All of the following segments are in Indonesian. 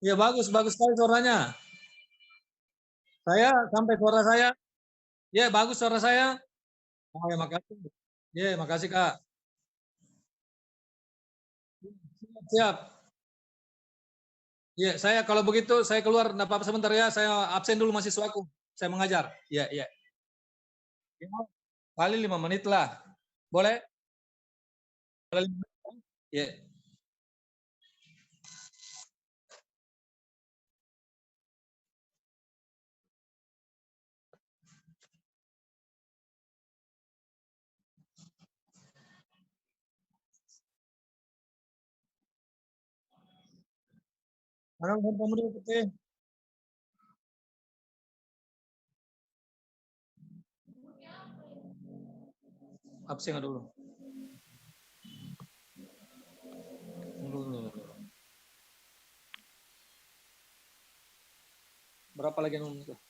Iya bagus bagus sekali suaranya. Saya sampai suara saya ya bagus suara saya. Oh ya makasih. Iya makasih Kak. Siap siap. Iya saya kalau begitu saya keluar enggak apa-apa sebentar ya, saya absen dulu mahasiswaku. Saya mengajar. Iya iya. Ya, paling 5 menit lah. Boleh? Boleh 5 menit kan? Iya. Sekarang kamu dulu Putih. Absen dulu. Dulu. Berapa lagi nomor?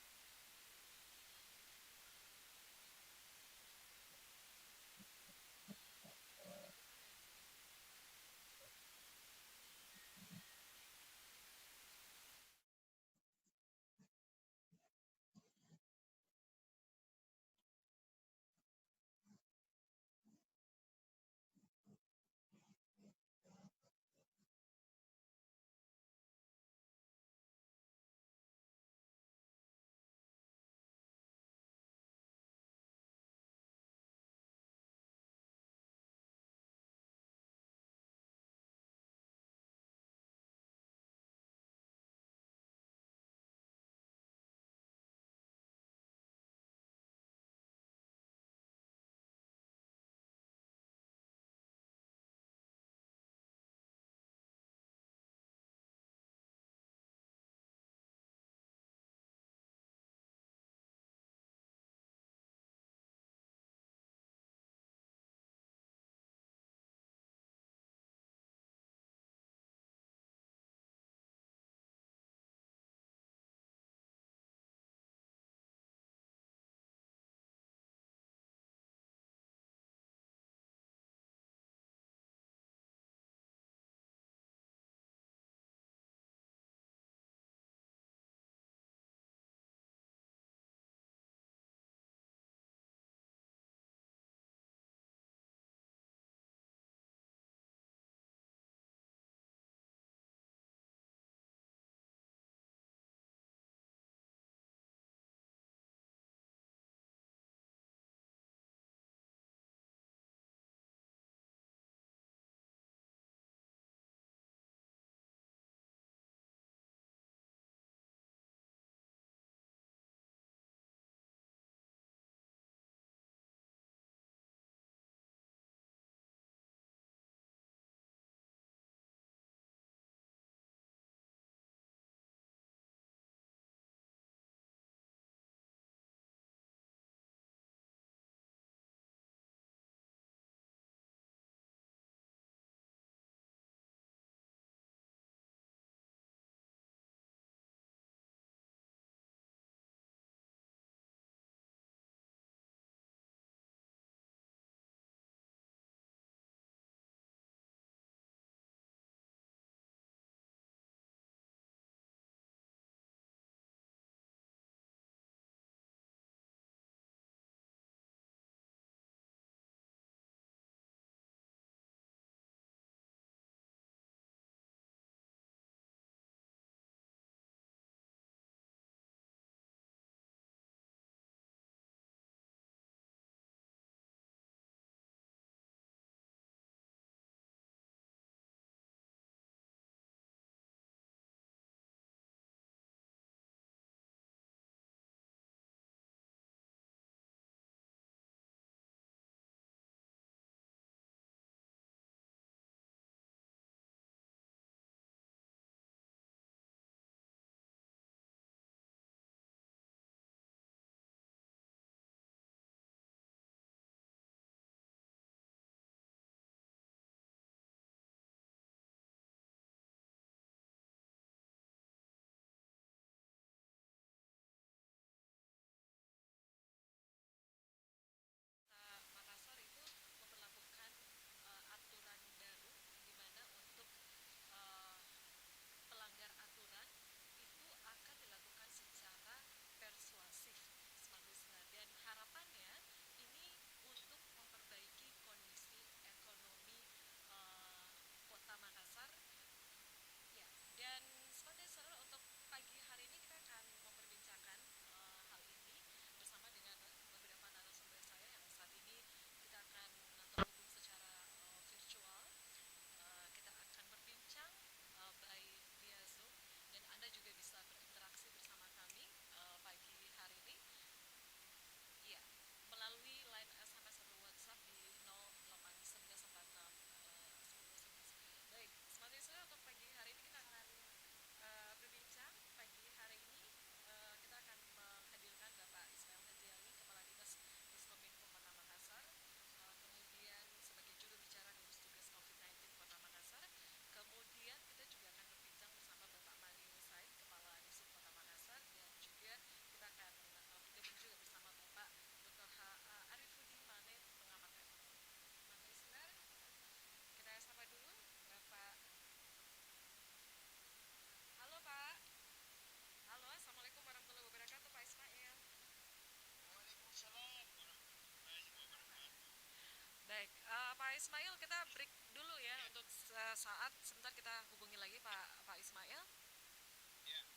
Ismail, kita break dulu ya untuk saat. Sebentar kita hubungi lagi Pak Ismail.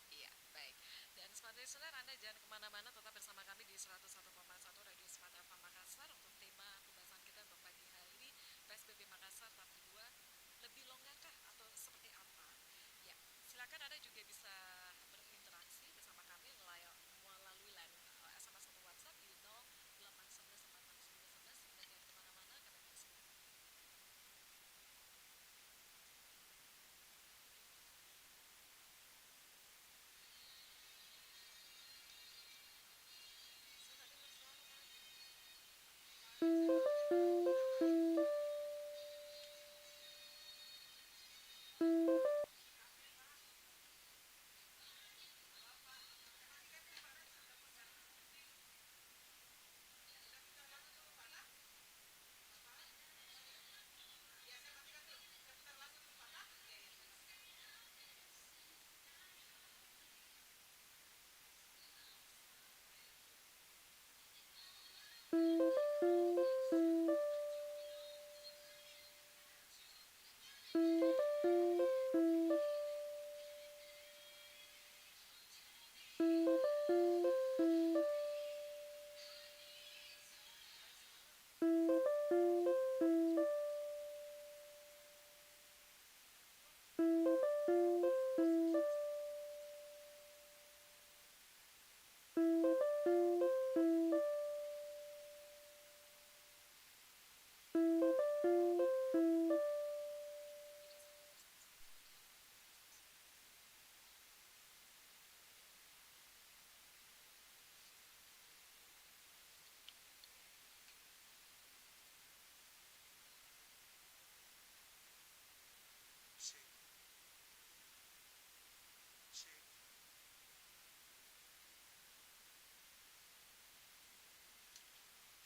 Iya, baik. Dan smart listener, Anda jangan kemana-mana, tetap bersama kami di 101,1 Radio Smart FM Makassar untuk tema pembahasan kita untuk pagi hari ini, PSBB Makassar tahap kedua, lebih longgarkah atau seperti apa? Ya, silakan Anda juga bisa berinteraksi bersama kami melalui line SMS atau WhatsApp di 0811 46 11 11. Dan jangan kemana-mana, kami masih. Selamat dengar suara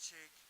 Check.